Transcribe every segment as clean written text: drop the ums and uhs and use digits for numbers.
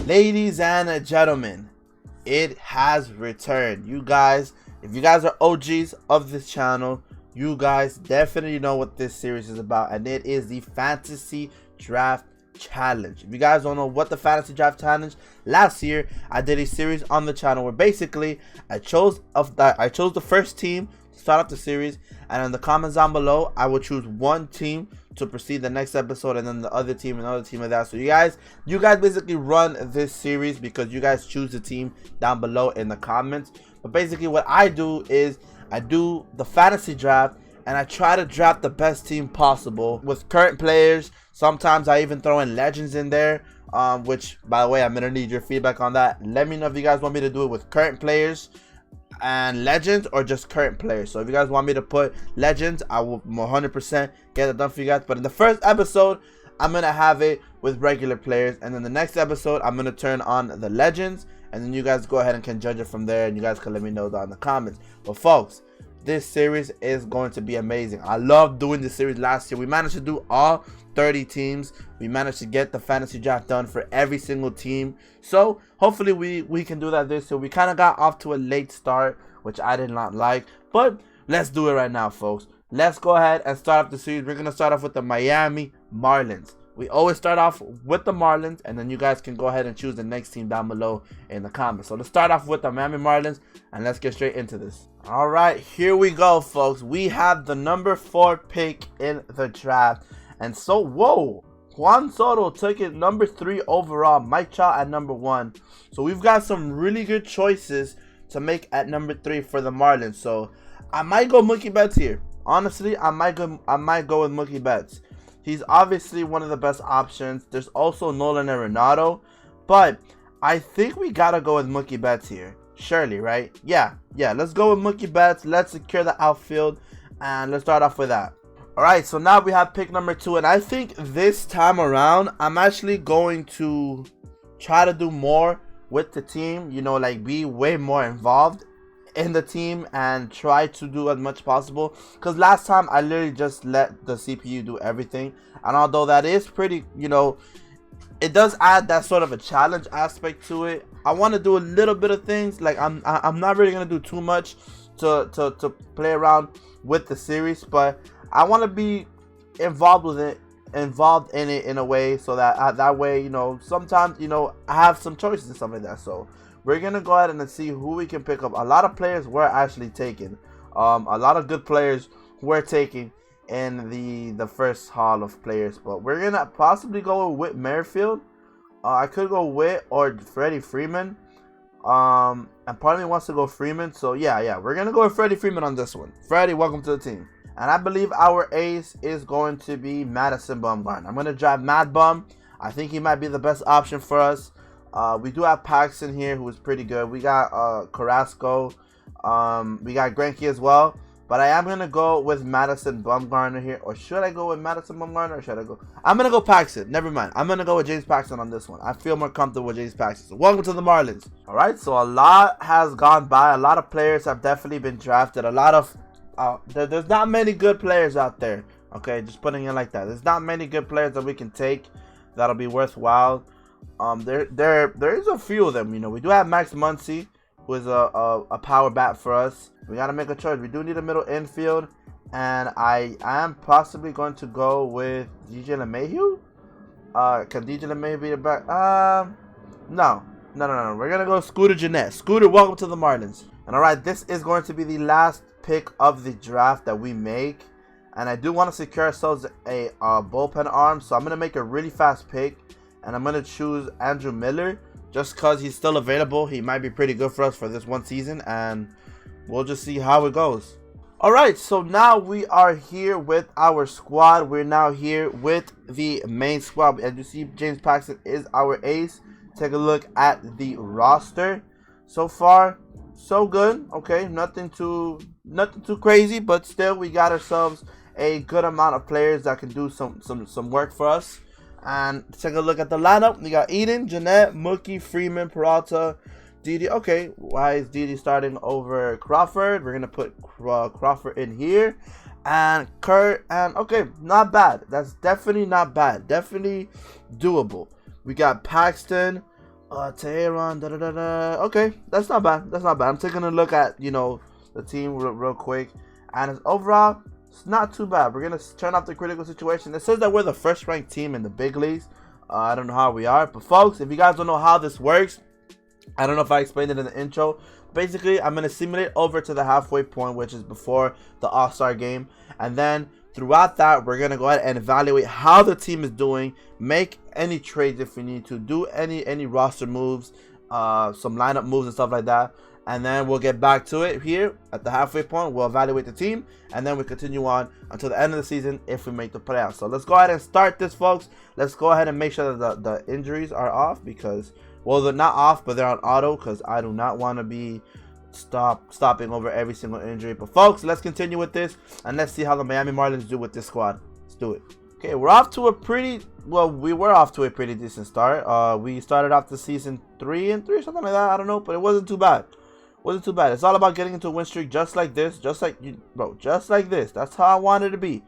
Ladies and gentlemen, it has returned. You guys, if you guys are OGs of this channel, you guys definitely know what this series is about, and it is the Fantasy Draft Challenge. If you guys don't know what the Fantasy Draft Challenge, last year I did a series on the channel where basically I chose the first team to start off the series, and in the comments down below I will choose one team to proceed the next episode, and then the other team, another team like that. So you guys basically run this series because you guys choose the team down below in the comments. But basically what I do is I do the fantasy draft and I try to draft the best team possible with current players. Sometimes I even throw in legends in there, which, by the way, I'm gonna need your feedback on that. Let me know if you guys want me to do it with current players and legends or just current players. So if you guys want me to put legends, I will 100% get it done for you guys. But in the first episode, I'm gonna have it with regular players, and then the next episode I'm gonna turn on the legends, and then you guys go ahead and can judge it from there, and you guys can let me know down in the comments. But folks, this series is going to be amazing. I love doing this series. Last year we managed to do all 30 teams. We managed to get the fantasy draft done for every single team. So hopefully we can do that this year. We kind of got off to a late start, which I did not like, but let's do it right now, folks. Let's go ahead and start off the series. We're going to start off with the Miami Marlins. We always start off with the Marlins, and then you guys can go ahead and choose the next team down below in the comments. So let's start off with the Miami Marlins, and let's get straight into this. All right, here we go, folks. We have the number 4 pick in the draft. And so, whoa, Juan Soto took it number 3 overall. Mike Trout at number 1. So we've got some really good choices to make at number 3 for the Marlins. So I might go Mookie Betts here. Honestly, I might go with Mookie Betts. He's obviously one of the best options. There's also Nolan Arenado, but I think we gotta go with Mookie Betts here. Surely, right? Yeah. Let's go with Mookie Betts. Let's secure the outfield, and let's start off with that. All right. So now we have pick number 2, and I think this time around I'm actually going to try to do more with the team. You know, like be way more involved in the team and try to do as much possible, because last time I literally just let the CPU do everything, and although that is pretty, you know, it does add that sort of a challenge aspect to it. I want to do a little bit of things. Like I'm not really gonna do too much to play around with the series, but I want to be involved in it in a way, so that that way, you know, sometimes, you know, I have some choices and stuff like that. So we're gonna go ahead and see who we can pick up. A lot of players were actually taken. A lot of good players were taken in the first haul of players, but we're gonna possibly go with Whit Merrifield. I could go Whit or Freddie Freeman. And part of me wants to go Freeman. So yeah, we're gonna go with Freddie Freeman on this one. Freddie, welcome to the team. And I believe our ace is going to be Madison Bumgarner. I'm gonna drive Mad Bum. I think he might be the best option for us. We do have Paxton here, who is pretty good. We got Carrasco. We got Greinke as well. But I am going to go with Madison Bumgarner here. Or should I go with Madison Bumgarner, or should I go? I'm going to go Paxton. Never mind. I'm going to go with James Paxton on this one. I feel more comfortable with James Paxton. So welcome to the Marlins. All right. So a lot has gone by. A lot of players have definitely been drafted. A lot of there's not many good players out there. Okay. Just putting it like that. There's not many good players that we can take that'll be worthwhile. There is a few of them. You know, we do have Max Muncy, who is a power bat for us. We gotta make a choice. We do need a middle infield, and I am possibly going to go with DJ LeMahieu. Can DJ LeMahieu be the back? No. We're gonna go Scooter Gennett. Scooter, welcome to the Marlins. And all right, this is going to be the last pick of the draft that we make, and I do want to secure ourselves a bullpen arm. So I'm gonna make a really fast pick, and I'm gonna choose Andrew Miller. Just because he's still available, he might be pretty good for us for this one season, and we'll just see how it goes. Alright, so now we are here with our squad. We're now here with the main squad. As you see, James Paxton is our ace. Take a look at the roster. So far, so good. Okay, nothing too crazy, but still we got ourselves a good amount of players that can do some work for us. And take a look at the lineup. We got Eaton, Gennett, Mookie, Freeman, Peralta, Didi. Okay, why is Didi starting over Crawford? We're gonna put Crawford in here, and Kurt. And okay, not bad. That's definitely not bad. Definitely doable. We got Paxton, Tehran, da da da da. Okay, that's not bad. That's not bad. I'm taking a look at, you know, the team real quick, and overall, it's not too bad. We're gonna turn off the critical situation. It says that we're the first ranked team in the big leagues. I don't know how we are, but folks, if you guys don't know how this works, I don't know if I explained it in the intro. Basically, I'm gonna simulate over to the halfway point, which is before the All-Star game, and then throughout that, we're gonna go ahead and evaluate how the team is doing, make any trades if we need to, do any roster moves, some lineup moves and stuff like that, and then we'll get back to it here at the halfway point. We'll evaluate the team, and then we continue on until the end of the season if we make the playoffs. So let's go ahead and start this, folks. Let's go ahead and make sure that the injuries are off, because, well, they're not off, but they're on auto, because I do not want to be stopping over every single injury. But folks, let's continue with this, and let's see how the Miami Marlins do with this squad. Let's do it. Okay, we were off to a pretty decent start. We started off the season 3-3 or something like that. I don't know, but it wasn't too bad. It's all about getting into a win streak just like this, just like this. That's how I wanted to be.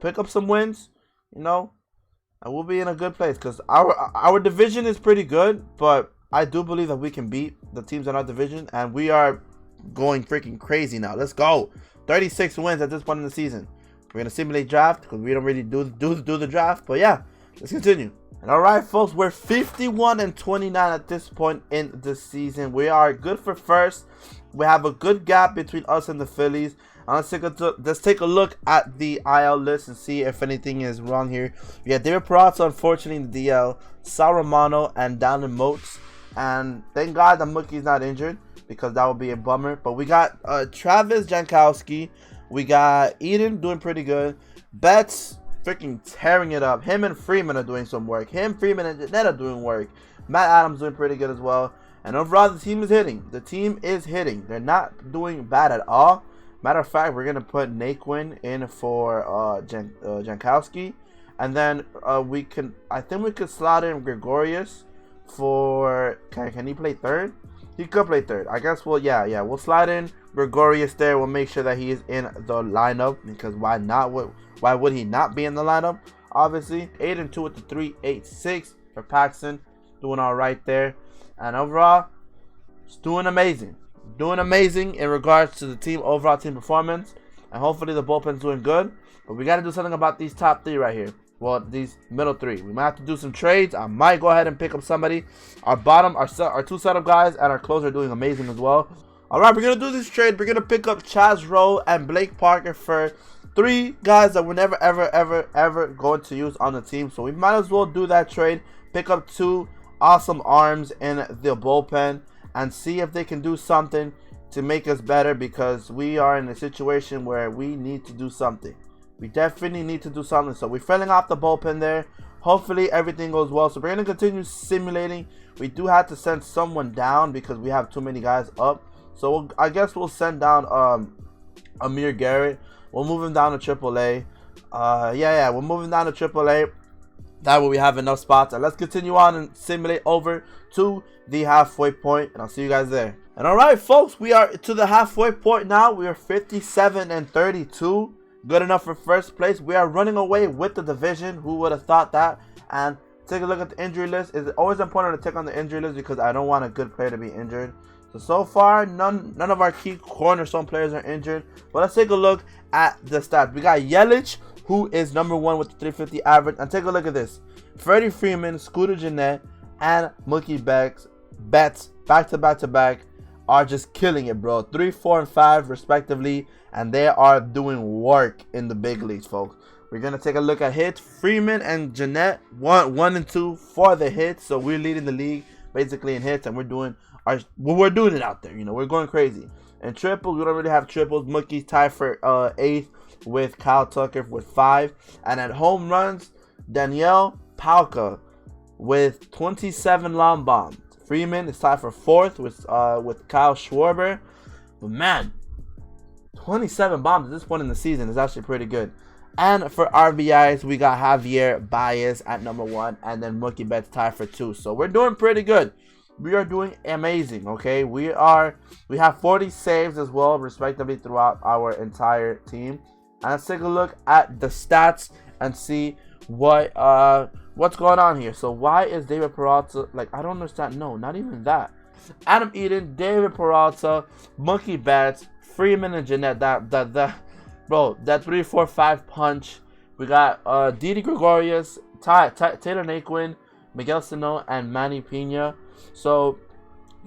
Pick up some wins, you know, and we'll be in a good place, because our division is pretty good, but I do believe that we can beat the teams in our division, and we are going freaking crazy now. Let's go. 36 wins at this point in the season. We're gonna simulate draft, because we don't really do the draft, but yeah, let's continue. And all right, folks, we're 51-29 at this point in the season. We are good for first. We have a good gap between us and the Phillies. Let's take a look at the IL list and see if anything is wrong here. We got David Peralta, unfortunately, in the DL, Sal Romano, and down in Moats. And thank God that Mookie's not injured, because that would be a bummer. But we got Travis Jankowski. We got Eaton doing pretty good. Betts freaking tearing it up. Him and Freeman are doing some work. Freeman, and Jeanette are doing work. Matt Adams doing pretty good as well. And overall, the team is hitting. They're not doing bad at all. Matter of fact, we're gonna put Naquin in for Jankowski, and then I think we could slot in Gregorius for. Can he play third? He could play third. I guess we'll slide in Gregorius there. We'll make sure that he is in the lineup, because why not? Why would he not be in the lineup? Obviously, 8-2 with the 3.86 for Paxton, doing all right there. And overall, it's doing amazing. In regards to the overall team performance. And hopefully the bullpen's doing good. But we got to do something about these top three right here. Well, these middle three. We might have to do some trades. I might go ahead and pick up somebody. Our two setup guys and our closer are doing amazing as well. All right, we're going to do this trade. We're going to pick up Chaz Rowe and Blake Parker for 3 guys that we're never, ever going to use on the team. So we might as well do that trade. Pick up 2 awesome arms in the bullpen and see if they can do something to make us better, because we are in a situation where we need to do something. We definitely need to do something. So we're filling off the bullpen there. Hopefully everything goes well. So we're going to continue simulating. We do have to send someone down because we have too many guys up. So I guess we'll send down Amir Garrett. We'll move him down to AAA. We're moving down to AAA. That way we have enough spots. And let's continue on and simulate over to the halfway point. And I'll see you guys there. And all right, folks, we are to the halfway point now. We are 57-32. Good enough for first place. We are running away with the division. Who would have thought that? And take a look at the injury list. It's always important to check on the injury list, because I don't want a good player to be injured. So far, none of our key cornerstone players are injured. But let's take a look at the stats. We got Yelich, who is number 1 with the 350 average. And take a look at this. Freddie Freeman, Scooter Jeanette, and Mookie Betts, back to back, are just killing it, bro. 3, 4, and 5 respectively. And they are doing work in the big leagues, folks. We're going to take a look at hits. Freeman and Jeanette, 1 and 2 for the hits. So we're leading the league basically in hits, and we're doing it out there. You know, we're going crazy. And triples, we don't really have triples. Mookie's tied for 8th with Kyle Tucker with 5. And at home runs, Danielle Palka with 27 long bombs. Freeman is tied for 4th with Kyle Schwarber. But man, 27 bombs at this point in the season is actually pretty good. And for RBIs, we got Javier Baez at number 1, and then Mookie Betts tied for 2. So we're doing pretty good. We are doing amazing, okay? We have 40 saves as well, respectively, throughout our entire team. And let's take a look at the stats and see what what's going on here? So why is David Peralta, like, I don't understand. No, not even that. Adam Eaton, David Peralta, Mookie Betts, Freeman, and Jeanette. Bro, that 3-4-5 punch. We got Didi Gregorius, Taylor Naquin, Miguel Sano, and Manny Pena. So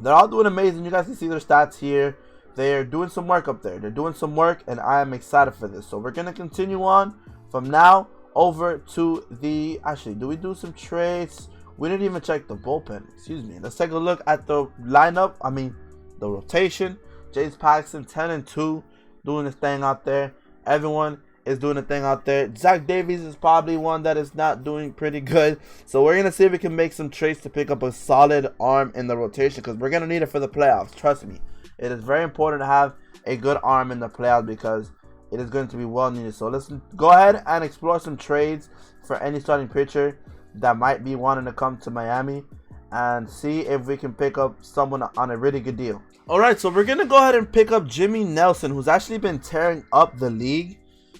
they're all doing amazing. You guys can see their stats here. They're doing some work up there. They're doing some work, and I am excited for this. So we're going to continue on from now over to the... Actually, do we do some trades? We didn't even check the bullpen. Excuse me. Let's take a look at the lineup. I mean, the rotation. James Paxton, 10-2, doing his thing out there. Everyone is doing a thing out there. Zach Davies is probably one that is not doing pretty good. So we're going to see if we can make some trades to pick up a solid arm in the rotation, because we're going to need it for the playoffs. Trust me. It is very important to have a good arm in the playoffs because it is going to be well needed. So let's go ahead and explore some trades for any starting pitcher that might be wanting to come to Miami and see if we can pick up someone on a really good deal. Alright, so we're going to go ahead and pick up Jimmy Nelson, who's actually been tearing up the league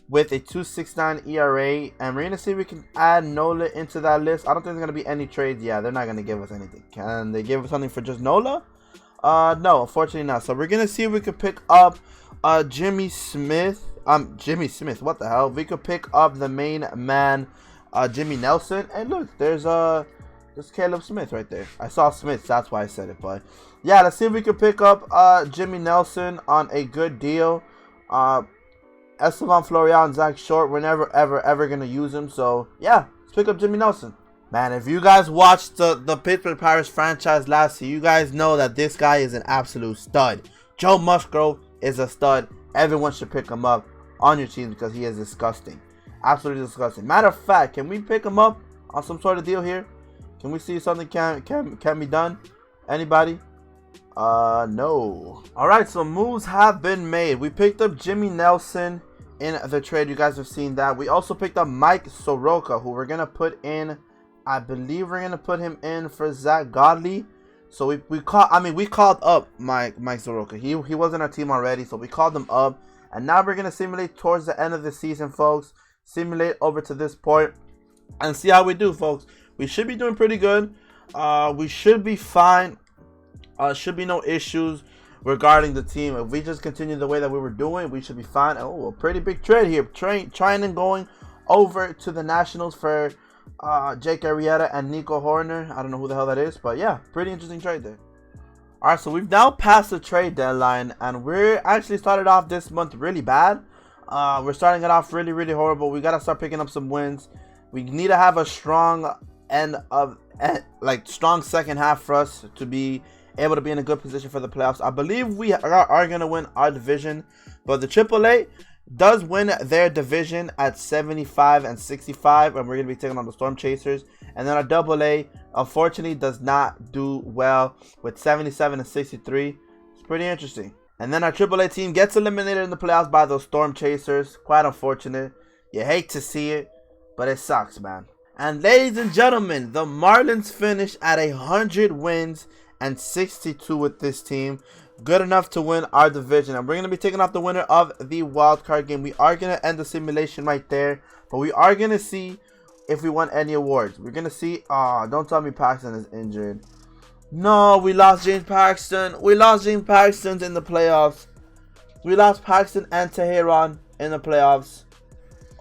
with a 2.69 ERA. And we're going to see if we can add Nola into that list. I don't think there's going to be any trades. Yeah, they're not going to give us anything. Can they give us something for just Nola? No, unfortunately not. So we're going to see if we can pick up Jimmy Smith. Jimmy Smith, what the hell? We could pick up the main man, Jimmy Nelson. And look, there's Caleb Smith right there. I saw Smith, that's why I said it. But yeah, let's see if we can pick up Jimmy Nelson on a good deal. Esteban Florial and Zach Short, we're never ever gonna use him. So yeah, let's pick up Jimmy Nelson. Man, if you guys watched the Pittsburgh Pirates franchise last year, you guys know that this guy is an absolute stud. Joe Musgrove is a stud. Everyone should pick him up on your team because he is disgusting. Absolutely disgusting. Matter of fact, can we pick him up on some sort of deal here? Can we see something can be done? Anybody? No. Alright, so moves have been made. We picked up Jimmy Nelson in the trade. You guys have seen that. We also picked up Mike Soroka, who we're gonna put in. I believe we're gonna put him in for Zach Godley. So we called up Mike Soroka. He was on our team already, so we called him up. And now we're gonna simulate towards the end of the season, folks. Simulate over to this point and see how we do, folks. We should be doing pretty good. We should be fine. Should be no issues regarding the team. If we just continue the way that we were doing, we should be fine. Oh, a pretty big trade here. Trying and going over to the Nationals for Jake Arrieta and Nico Horner. I don't know who the hell that is, but yeah, pretty interesting trade there. Alright, so we've now passed the trade deadline, and we're actually started off this month really bad. We're starting it off really horrible. We gotta start picking up some wins. We need to have a strong strong second half for us to be able to be in a good position for the playoffs. I believe we are going to win our division, but the AAA does win their division at 75-65, and we're going to be taking on the Storm Chasers. And then our AA, unfortunately, does not do well with 77-63. It's pretty interesting. And then our AAA team gets eliminated in the playoffs by those Storm Chasers. Quite unfortunate. You hate to see it, but it sucks, man. And ladies and gentlemen, the Marlins finished at 100 wins and 62 with this team. Good enough to win our division. And we're going to be taking off the winner of the wild card game. We are going to end the simulation right there. But we are going to see if we won any awards. We're going to see. Oh, don't tell me Paxton is injured. No, we lost James Paxton. We lost James Paxton in the playoffs. We lost Paxton and Teheran in the playoffs.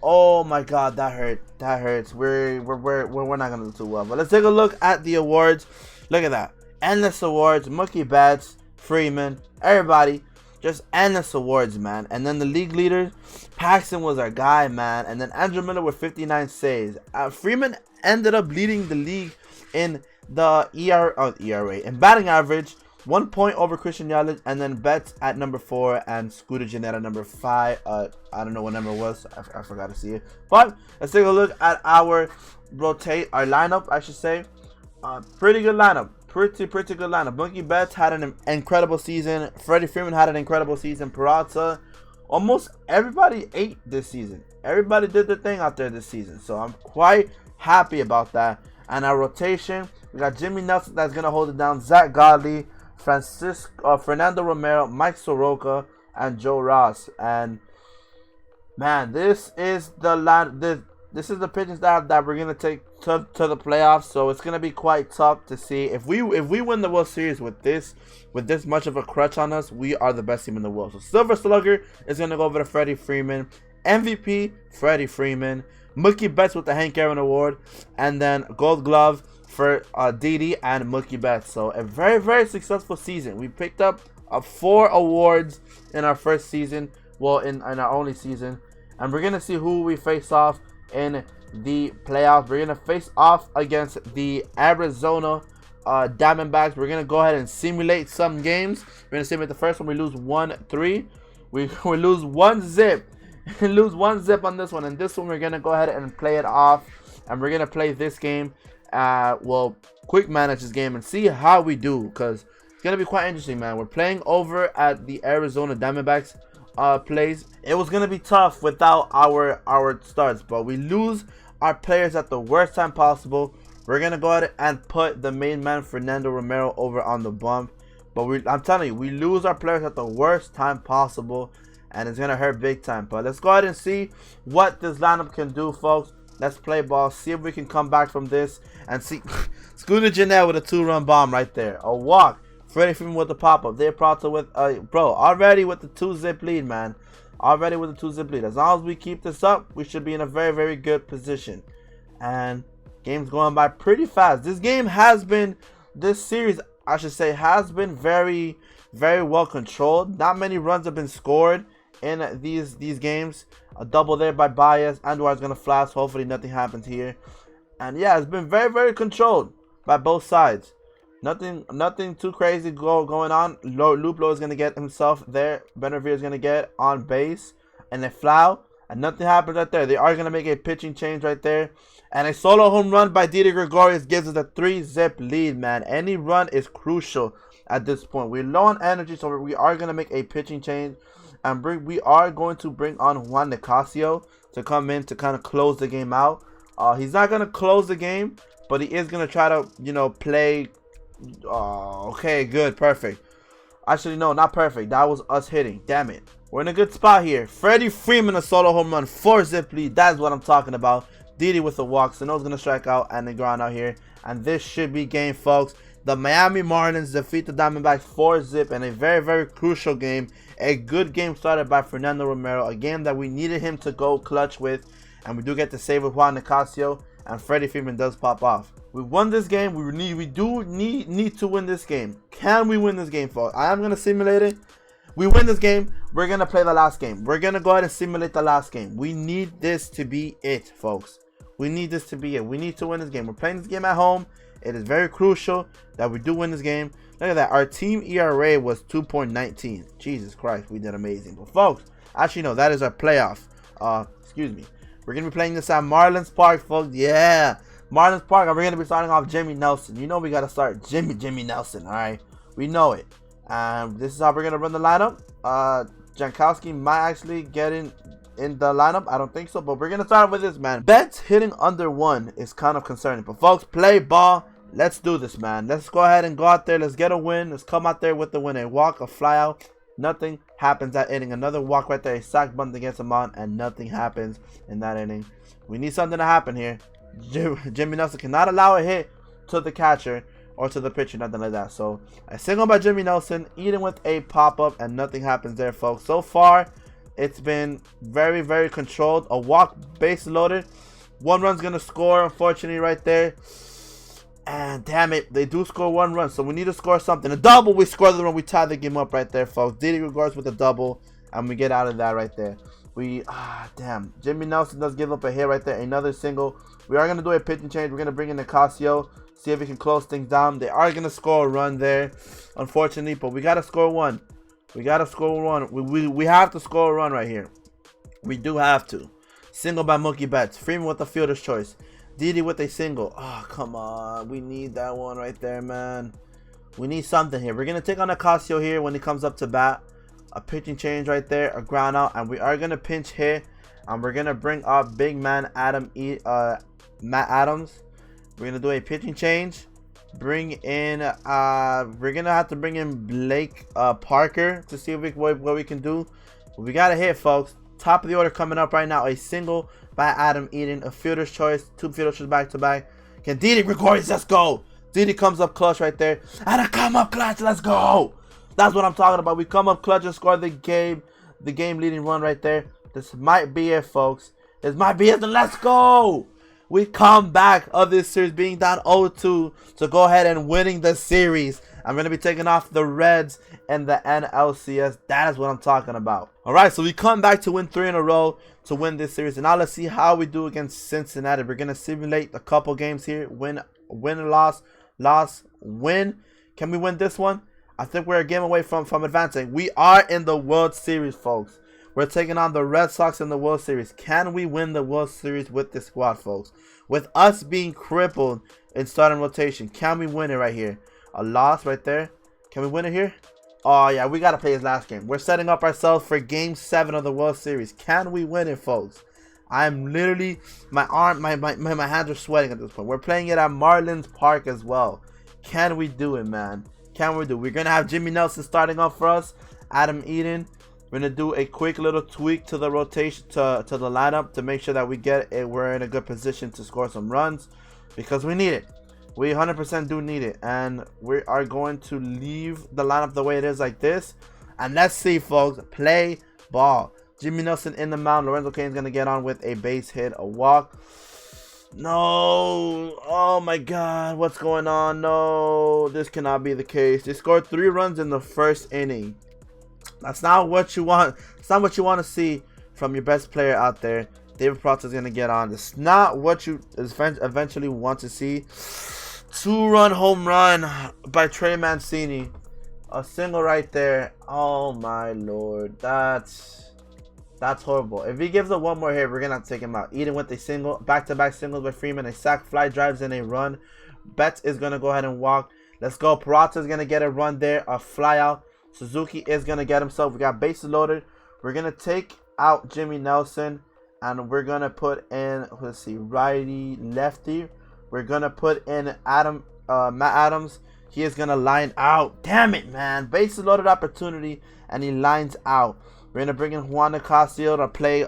Oh my God, that hurt. That hurts. We're not gonna do too well. But let's take a look at the awards. Look at that. Endless awards. Mookie Betts, Freeman, everybody. Just endless awards, man. And then the league leaders, Paxton was our guy, man. And then Andrew Miller with 59 saves. Freeman ended up leading the league in the ERA in batting average. 1 point over Christian Yelich, and then Betts at number 4 and Scooter Gennett at number 5. I don't know what number it was. I forgot to see it. But let's take a look at our lineup, I should say. Pretty good lineup. Pretty good lineup. Mookie Betts had an incredible season. Freddie Freeman had an incredible season. Peralta, almost everybody ate this season. Everybody did their thing out there this season. So I'm quite happy about that. And our rotation, we got Jimmy Nelson that's gonna hold it down. Zach Godley, Fernando Romero, Mike Soroka, and Joe Ross. And man, this is the line. this is the pitching staff that we're gonna take to the playoffs. So it's gonna be quite tough to see if we win the World Series with this much of a crutch on us. We are the best team in the world. So Silver Slugger is gonna go over to Freddie Freeman. MVP Freddie Freeman. Mookie Betts with the Hank Aaron Award, and then Gold Glove for Didi and Mookie Betts. So a very successful season. We picked up 4 awards in our first season. Well, in our only season. And we're going to see who we face off in the playoffs. We're going to face off against the Arizona Diamondbacks. We're going to go ahead and simulate some games. We're going to simulate the first one. We lose 1-3. We lose 1-0. We lose 1-0 on this one. And this one, we're going to go ahead and play it off. And we're going to play this game. Well, quick manage this game and see how we do. Because it's going to be quite interesting, man. We're playing over at the Arizona Diamondbacks plays. It was gonna be tough without our starts, but we lose our players at the worst time possible. We're gonna go ahead and put the main man Fernando Romero over on the bump, but I'm telling you, we lose our players at the worst time possible, and it's gonna hurt big time. But let's go ahead and see what this lineup can do, folks. Let's play ball, see if we can come back from this, and see Scooter Jeanette with a 2-run bomb right there, a walk. Freddie Freeman with the pop-up. They're Peralta with, bro, already with the 2-zip lead, man. Already with the 2-zip lead. As long as we keep this up, we should be in a very good position. And game's going by pretty fast. This series, I should say, has been very well controlled. Not many runs have been scored in these games. A double there by Baez. Andujar's going to flash. Hopefully nothing happens here. And yeah, it's been very controlled by both sides. Nothing too crazy going on. Luplo is going to get himself there. Benavides is going to get on base. And a foul. And nothing happens right there. They are going to make a pitching change right there. And a solo home run by Didi Gregorius gives us a 3-zip lead, man. Any run is crucial at this point. We're low on energy, so we are going to make a pitching change. And we are going to bring on Juan Nicasio to come in to kind of close the game out. He's not going to close the game, but he is going to try to, play... okay, good, perfect. Actually, no, not perfect. That was us hitting. Damn it. We're in a good spot here. Freddie Freeman, a solo home run, 4-zip lead. That's what I'm talking about. Didi with the walk. Sano's going to strike out and the ground out here. And this should be game, folks. The Miami Marlins defeat the Diamondbacks 4-zip in a very crucial game. A good game started by Fernando Romero. A game that we needed him to go clutch with. And we do get to save with Juan Nicasio. And Freddie Freeman does pop off. We won this game. We do need to win this game. Can we win this game, folks? I am going to simulate it. We win this game. We're going to play the last game. We're going to go ahead and simulate the last game. We need this to be it, folks. We need this to be it. We need to win this game. We're playing this game at home. It is very crucial that we do win this game. Look at that. Our team ERA was 2.19. Jesus Christ, we did amazing. But, folks, actually, no, that is our playoff. Excuse me. We're going to be playing this at Marlins Park, folks. Yeah. Marlins Park, and we're going to be starting off Jimmy Nelson. You know we got to start Jimmy Nelson, all right? We know it. And this is how we're going to run the lineup. Jankowski might actually get in the lineup. I don't think so, but we're going to start with this, man. Betts hitting under 1 is kind of concerning. But, folks, play ball. Let's do this, man. Let's go ahead and go out there. Let's get a win. Let's come out there with the win. A walk, a fly out. Nothing happens that inning. Another walk right there. A sack bunt against him on, and nothing happens in that inning. We need something to happen here. Jimmy Nelson cannot allow a hit to the catcher or to the pitcher, nothing like that. So a single by Jimmy Nelson, Eaton with a pop-up, and nothing happens there, folks. So far, it's been very controlled. A walk, base loaded. 1 run's going to score, unfortunately, right there. And damn it, they do score 1 run, so we need to score something. A double, we score the run, we tie the game up right there, folks. Didi Gregorius with a double, and we get out of that right there. Damn. Jimmy Nelson does give up a hit right there. Another single. We are going to do a pitching change. We're going to bring in Nicasio. See if we can close things down. They are going to score a run there, unfortunately. But we got to score 1. We got to score 1. We have to score a run right here. We do have to. Single by Mookie Betts. Freeman with the fielder's choice. Didi with a single. Oh, come on. We need that one right there, man. We need something here. We're going to take on Nicasio here when he comes up to bat. A pitching change right there, a ground out, and we are going to pinch hit, and we're going to bring up big man Matt Adams. We're going to do a pitching change, bring in, we're going to have to bring in Blake Parker to see what we can do. But we got to hit, folks. Top of the order coming up right now. A single by Adam Eaton. A fielder's choice. 2 fielder's choice back to back. Can Didi Gregorius? Let's go. Didi comes up clutch right there. And a come up clutch. Let's go. That's what I'm talking about. We come up clutch and score the game leading run right there. This might be it, folks. This might be it. Then let's go. We come back of this series being down 0-2 to go ahead and winning the series. I'm going to be taking off the Reds and the NLCS. That is what I'm talking about. All right, so we come back to win 3 in a row to win this series. And now let's see how we do against Cincinnati. We're going to simulate a couple games here. Win, loss, win. Can we win this one? I think we're a game away from advancing. We are in the World Series, folks. We're taking on the Red Sox in the World Series. Can we win the World Series with this squad, folks? With us being crippled in starting rotation, can we win it right here? A loss right there. Can we win it here? Oh, yeah, we got to play his last game. We're setting up ourselves for Game 7 of the World Series. Can we win it, folks? I'm literally, my hands are sweating at this point. We're playing it at Marlins Park as well. Can we do it, man? Can we do it? We're going to have Jimmy Nelson starting up for us. Adam Eaton. We're going to do a quick little tweak to the rotation, to the lineup to make sure that we're in a good position to score some runs because we need it. We 100% do need it. And we are going to leave the lineup the way it is like this. And let's see, folks. Play ball. Jimmy Nelson in the mound. Lorenzo Cain's going to get on with a base hit, a walk. No. Oh, my God. What's going on? No. This cannot be the case. They scored 3 runs in the first inning. That's not what you want. It's not what you want to see from your best player out there. David Peralta is going to get on. It's not what you eventually want to see. 2-run home run by Trey Mancini. A single right there. Oh, my Lord. That's horrible. If he gives it one more hit, we're going to have to take him out. Eaton with a single. Back-to-back singles by Freeman. A sac, fly drives, and a run. Betts is going to go ahead and walk. Let's go. Peralta is going to get a run there. A fly out. Suzuki is going to get himself. We got bases loaded. We're going to take out Jimmy Nelson. And we're going to put in, let's see, righty, lefty. We're going to put in Matt Adams. He is going to line out. Damn it, man. Bases loaded opportunity. And he lines out. We're going to bring in Juan Nicasio to play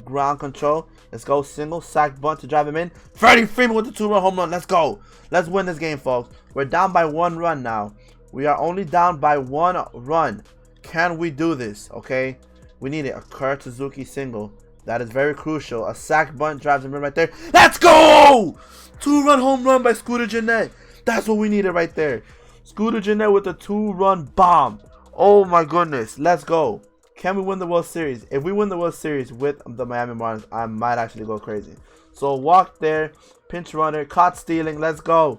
ground control. Let's go. Single, sack, bunt to drive him in. Freddie Freeman with the 2-run home run. Let's go. Let's win this game, folks. We're down by 1 run now. We are only down by 1 run. Can we do this? Okay. We need it. A Kurt Suzuki single. That is very crucial. A sack bunt drives him in right there. Let's go! 2-run home run by Scooter Gennett. That's what we needed right there. Scooter Gennett with a 2-run bomb. Oh my goodness. Let's go. Can we win the World Series? If we win the World Series with the Miami Marlins, I might actually go crazy. So walk there. Pinch runner. Caught stealing. Let's go.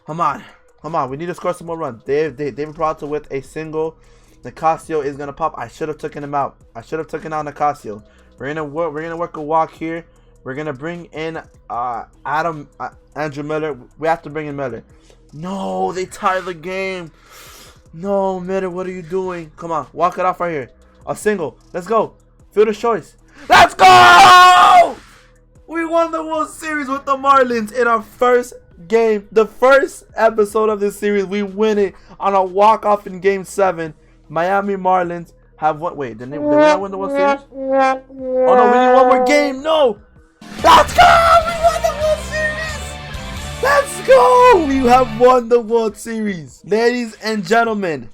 Come on. Come on, we need to score some more runs. David Peralta with a single. Nicasio is gonna pop. I should have taken him out. I should have taken out Nicasio. We're gonna work a walk here. We're gonna bring in Andrew Miller. We have to bring in Miller. No, they tie the game. No, Miller, what are you doing? Come on, walk it off right here. A single. Let's go. Fielder's choice. Let's go! We won the World Series with the Marlins in our first game. The first episode of this series, we win it on a walk-off in Game 7. Miami Marlins have won. Wait, did they not win the World Series? Oh no, we need one more game. No! Let's go! We won the World Series! Let's go! We have won the World Series. Ladies and gentlemen,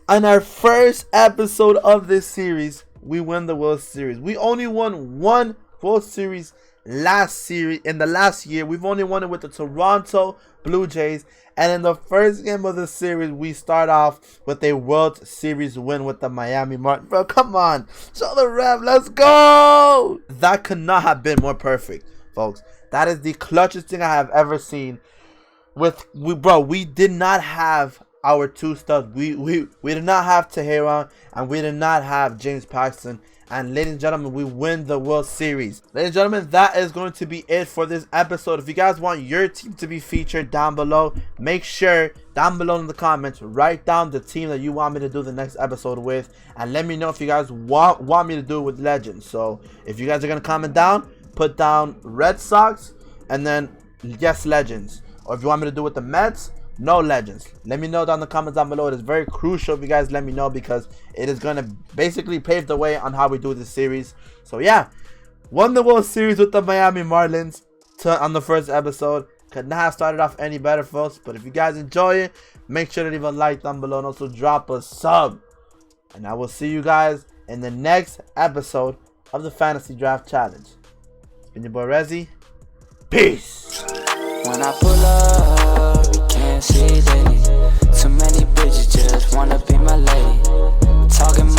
on our first episode of this series, we win the World Series. We only won 1 World Series in the last year. We've only won it with the Toronto Blue Jays, and in the first game of the series we start off with a World Series win with the Miami Marlins. Bro, come on, show the ref. Let's go. That could not have been more perfect, folks. That is the clutchest thing I have ever seen. We did not have our 2 studs. We did not have Teheran, and we did not have James Paxton. And ladies and gentlemen, we win the World Series. Ladies and gentlemen, that is going to be it for this episode. If you guys want your team to be featured down below, make sure down below in the comments, write down the team that you want me to do the next episode with. And let me know if you guys want me to do it with Legends. So if you guys are going to comment down, put down Red Sox and then yes, Legends. Or if you want me to do it with the Mets, no legends. Let me know down in the comments down below. It is very crucial if you guys let me know, because it is going to basically pave the way on how we do this series. So yeah, won the World Series with the Miami Marlins on the first episode. Could not have started off any better, folks. But if you guys enjoy it, make sure to leave a like down below and also drop a sub. And I will see you guys in the next episode of the Fantasy Draft Challenge. It's been your boy Rezzy. Peace. When I pull up, you can't see it. Too many bitches just wanna be my lady. Talking